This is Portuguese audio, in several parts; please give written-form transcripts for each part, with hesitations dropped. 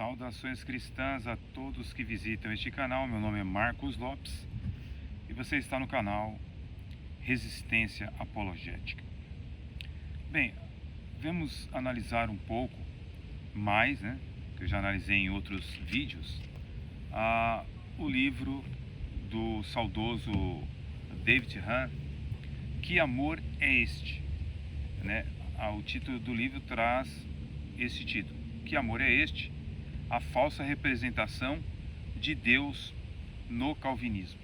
Saudações cristãs a todos que visitam este canal. Meu nome é Marcos Lopes e você está no canal Resistência Apologética. Bem, vamos analisar um pouco mais, que eu já analisei em outros vídeos, o livro do saudoso David Hahn, Que Amor é Este? O título do livro traz esse título: Que Amor é Este? A falsa representação de Deus no calvinismo.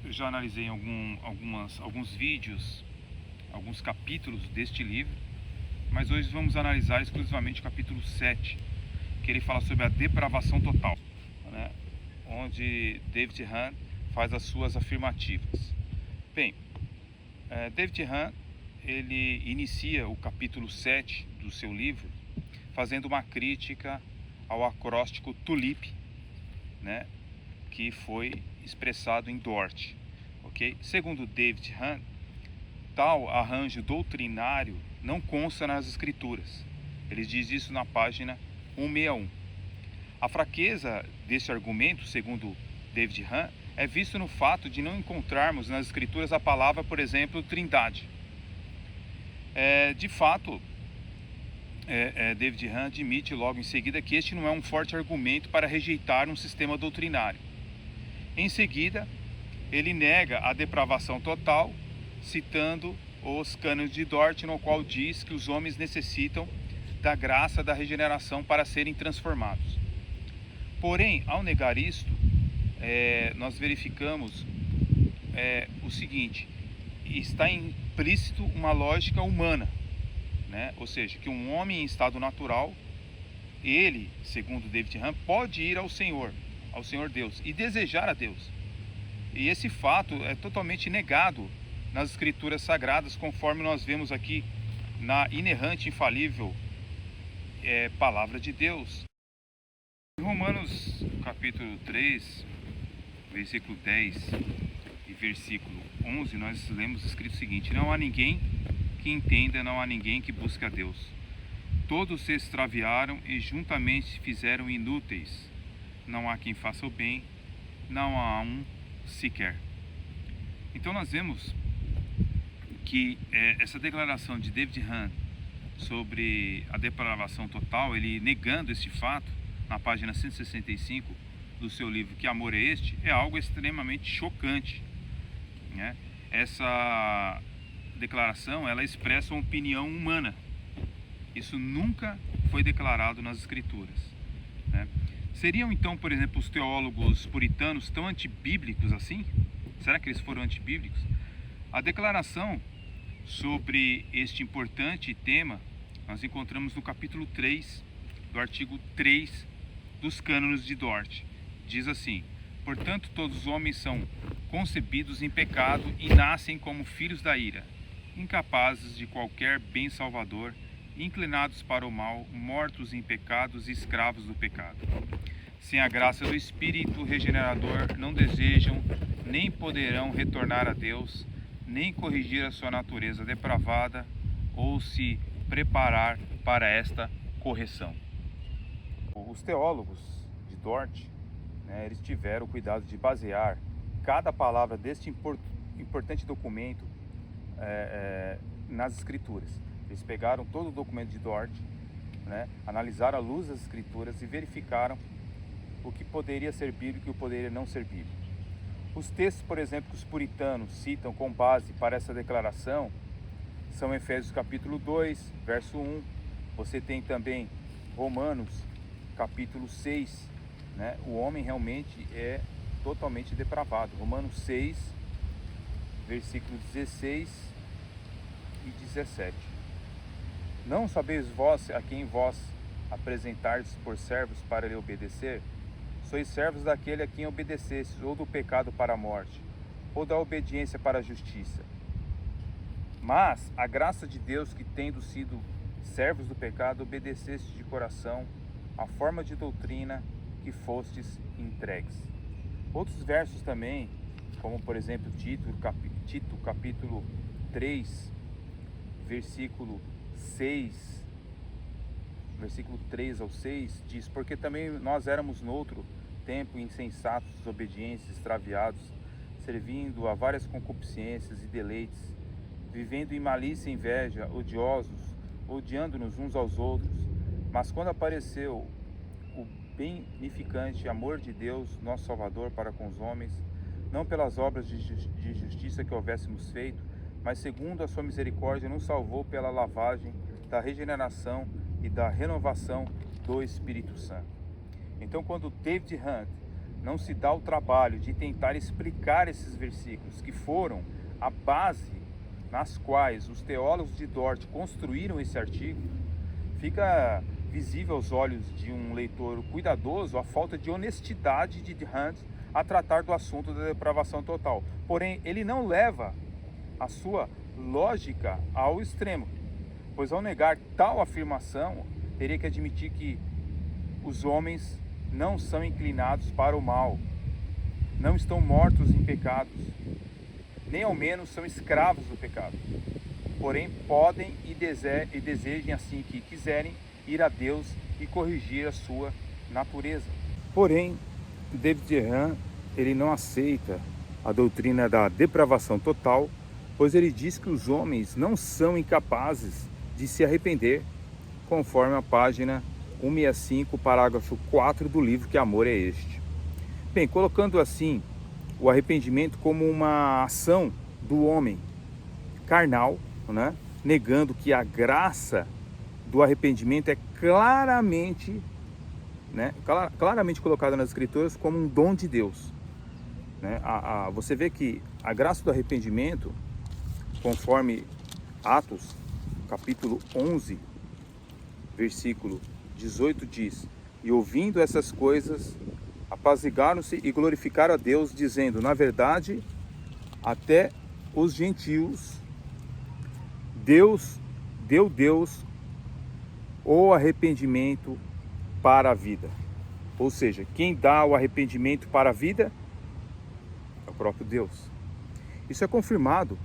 Eu já analisei alguns vídeos, alguns capítulos deste livro, mas hoje vamos analisar exclusivamente o capítulo 7, que ele fala sobre a depravação total, onde David Hahn faz as suas afirmativas. Bem, David Hahn, ele inicia o capítulo 7 do seu livro fazendo uma crítica ao acróstico TULIP, que foi expressado em Dort. Okay? Segundo David Hahn, tal arranjo doutrinário não consta nas escrituras. Ele diz isso na página 161. A fraqueza desse argumento, segundo David Hahn, é visto no fato de não encontrarmos nas escrituras a palavra, por exemplo, trindade. De fato, David Hahn admite logo em seguida que este não é um forte argumento para rejeitar um sistema doutrinário. Em seguida, ele nega a depravação total, citando os cânones de Dort, no qual diz que os homens necessitam da graça da regeneração para serem transformados. Porém, ao negar isto, nós verificamos o seguinte: está implícito uma lógica humana, ou seja, que um homem em estado natural, ele, segundo David Hahn, pode ir ao Senhor Deus e desejar a Deus. E esse fato é totalmente negado nas escrituras sagradas, conforme nós vemos aqui na inerrante, infalível palavra de Deus. Em Romanos capítulo 3, versículo 10 e versículo 11, nós lemos escrito o seguinte: Não há ninguém que entenda, não há ninguém que busque a Deus. Todos se extraviaram e juntamente se fizeram inúteis. Não há quem faça o bem, não há um sequer. Então nós vemos que essa declaração de David Hahn sobre a depravação total, ele negando este fato, na página 165 do seu livro Que Amor é Este?, é algo extremamente chocante. Essa declaração, ela expressa uma opinião humana. Isso nunca foi declarado nas escrituras. Seriam então, por exemplo, os teólogos puritanos tão antibíblicos assim? Será que eles foram antibíblicos? A declaração sobre este importante tema nós encontramos no capítulo 3 do artigo 3 dos cânones de Dort. Diz assim: Portanto, todos os homens são concebidos em pecado e nascem como filhos da ira, incapazes de qualquer bem salvador, inclinados para o mal, mortos em pecados e escravos do pecado. Sem a graça do Espírito regenerador, não desejam nem poderão retornar a Deus, nem corrigir a sua natureza depravada ou se preparar para esta correção. Os teólogos de Dort, eles tiveram o cuidado de basear cada palavra deste importante documento nas escrituras. Eles pegaram todo o documento de Dort, analisaram à luz das escrituras e verificaram o que poderia ser bíblico e o que poderia não ser bíblico. Os textos, por exemplo, que os puritanos citam com base para essa declaração são Efésios capítulo 2, verso 1. Você tem também Romanos capítulo 6, O homem realmente é totalmente depravado. Romanos 6, versículos 16 e 17. Não sabeis vós a quem vós apresentardes por servos para lhe obedecer? Sois servos daquele a quem obedecestes, ou do pecado para a morte, ou da obediência para a justiça. Mas a graça de Deus, que tendo sido servos do pecado, obedecestes de coração a forma de doutrina que fostes entregues. Outros versos também, como por exemplo Tito capítulo 3, versículo 6, versículo 3 ao 6, diz: porque também nós éramos noutro tempo insensatos, desobedientes, extraviados, servindo a várias concupiscências e deleites, vivendo em malícia e inveja, odiosos, odiando-nos uns aos outros. Mas quando apareceu o benificante amor de Deus, nosso Salvador, para com os homens, não pelas obras de justiça que houvéssemos feito, mas segundo a sua misericórdia, nos salvou pela lavagem da regeneração e da renovação do Espírito Santo. Então, quando David Hunt não se dá o trabalho de tentar explicar esses versículos, que foram a base nas quais os teólogos de Dort construíram esse artigo, fica visível aos olhos de um leitor cuidadoso a falta de honestidade de Hunt a tratar do assunto da depravação total. Porém, ele não leva a sua lógica ao extremo, pois ao negar tal afirmação, teria que admitir que os homens não são inclinados para o mal, não estão mortos em pecados, nem ao menos são escravos do pecado. Porém, podem e desejem, assim que quiserem, ir a Deus e corrigir a sua natureza. Porém, David Hunt, ele não aceita a doutrina da depravação total, pois ele diz que os homens não são incapazes de se arrepender, conforme a página 165, parágrafo 4 do livro Que Amor é Este. Bem, colocando assim o arrependimento como uma ação do homem carnal, né? Negando que a graça do arrependimento é claramente colocada nas Escrituras como um dom de Deus, né? Você vê que a graça do arrependimento, conforme Atos, capítulo 11, versículo 18 diz: e ouvindo essas coisas, apaziguaram-se e glorificaram a Deus, dizendo: na verdade, até os gentios deu Deus o arrependimento para a vida. Ou seja, quem dá o arrependimento para a vida é o próprio Deus. Isso é confirmado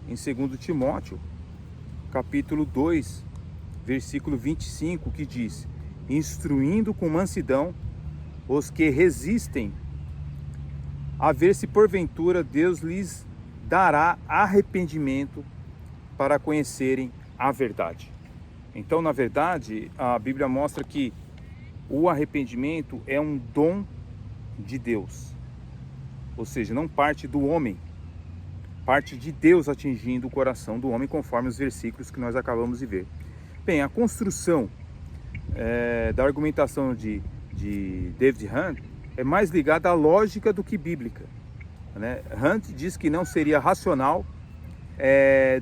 em 2 Timóteo, capítulo 2, versículo 25, que diz: instruindo com mansidão os que resistem, a ver se porventura Deus lhes dará arrependimento para conhecerem a verdade. Então, na verdade, a Bíblia mostra que o arrependimento é um dom de Deus, ou seja, não parte do homem, parte de Deus atingindo o coração do homem, conforme os versículos que nós acabamos de ver. Bem, a construção da argumentação de David Hunt é mais ligada à lógica do que bíblica, né? Hunt diz que não seria racional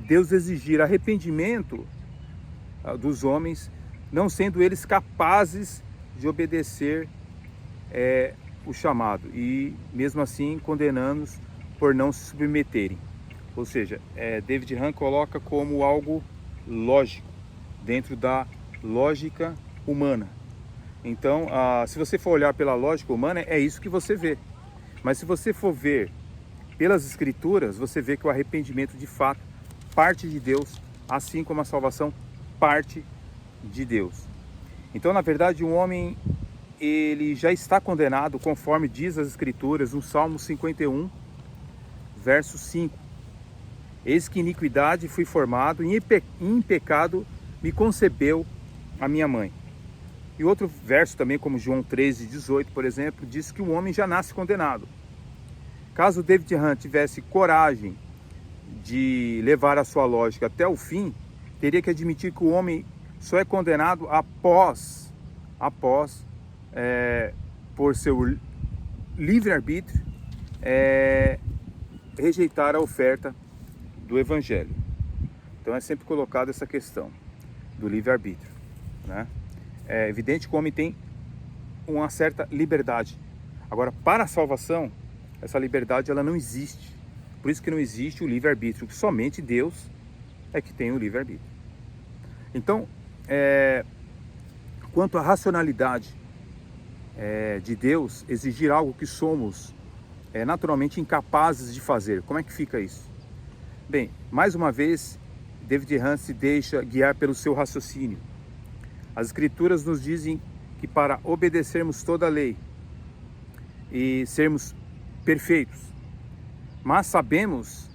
Deus exigir arrependimento dos homens, não sendo eles capazes de obedecer o chamado, e mesmo assim condenando-os por não se submeterem. Ou seja, David Hunt coloca como algo lógico, dentro da lógica humana. Então, se você for olhar pela lógica humana, é isso que você vê. Mas se você for ver pelas Escrituras, você vê que o arrependimento de fato parte de Deus, assim como a salvação parte de Deus. Então, na verdade, um homem, ele já está condenado, conforme diz as Escrituras, no Salmo 51, verso 5. Eis que iniquidade fui formado, e em pecado me concebeu a minha mãe. E outro verso também, como João 13:18, por exemplo, diz que o homem já nasce condenado. Caso David Hunt tivesse coragem de levar a sua lógica até o fim, teria que admitir que o homem só é condenado após por seu livre-arbítrio, rejeitar a oferta do Evangelho. Então é sempre colocada essa questão do livre-arbítrio, né? É evidente que o homem tem uma certa liberdade. Agora, para a salvação, essa liberdade ela não existe. Por isso que não existe o livre-arbítrio, que somente Deus é que tem o livre-arbítrio. Então, quanto à racionalidade de Deus exigir algo que somos naturalmente incapazes de fazer, como é que fica isso? Bem, mais uma vez, David Hunt se deixa guiar pelo seu raciocínio. As Escrituras nos dizem que para obedecermos toda a lei e sermos perfeitos, mas sabemos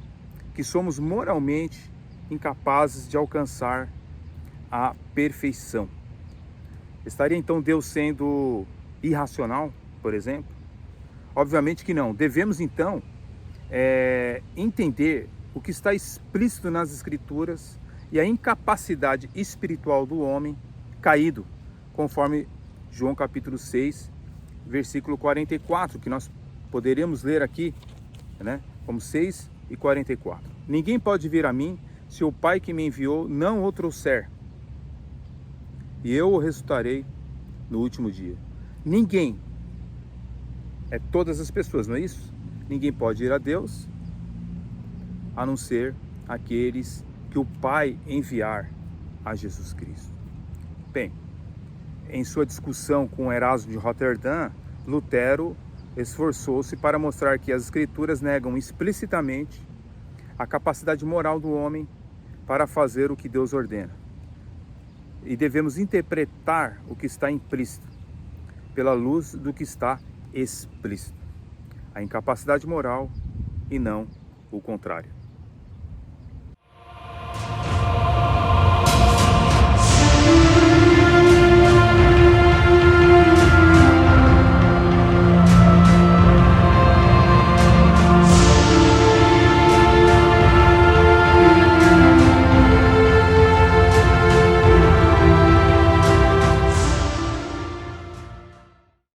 que somos moralmente incapazes de alcançar a perfeição. Estaria então Deus sendo irracional, por exemplo? Obviamente que não. Devemos então entender o que está explícito nas Escrituras e a incapacidade espiritual do homem caído, conforme João capítulo 6, versículo 44, que nós poderíamos ler aqui, né? Como 6:44. Ninguém pode vir a mim se o Pai que me enviou não o trouxer, e eu o ressuscitarei no último dia. Ninguém, é todas as pessoas, não é isso? Ninguém pode ir a Deus a não ser aqueles que o Pai enviar a Jesus Cristo. Bem, em sua discussão com Erasmo de Roterdã, Lutero esforçou-se para mostrar que as Escrituras negam explicitamente a capacidade moral do homem para fazer o que Deus ordena. E devemos interpretar o que está implícito pela luz do que está explícito. A incapacidade moral e não o contrário.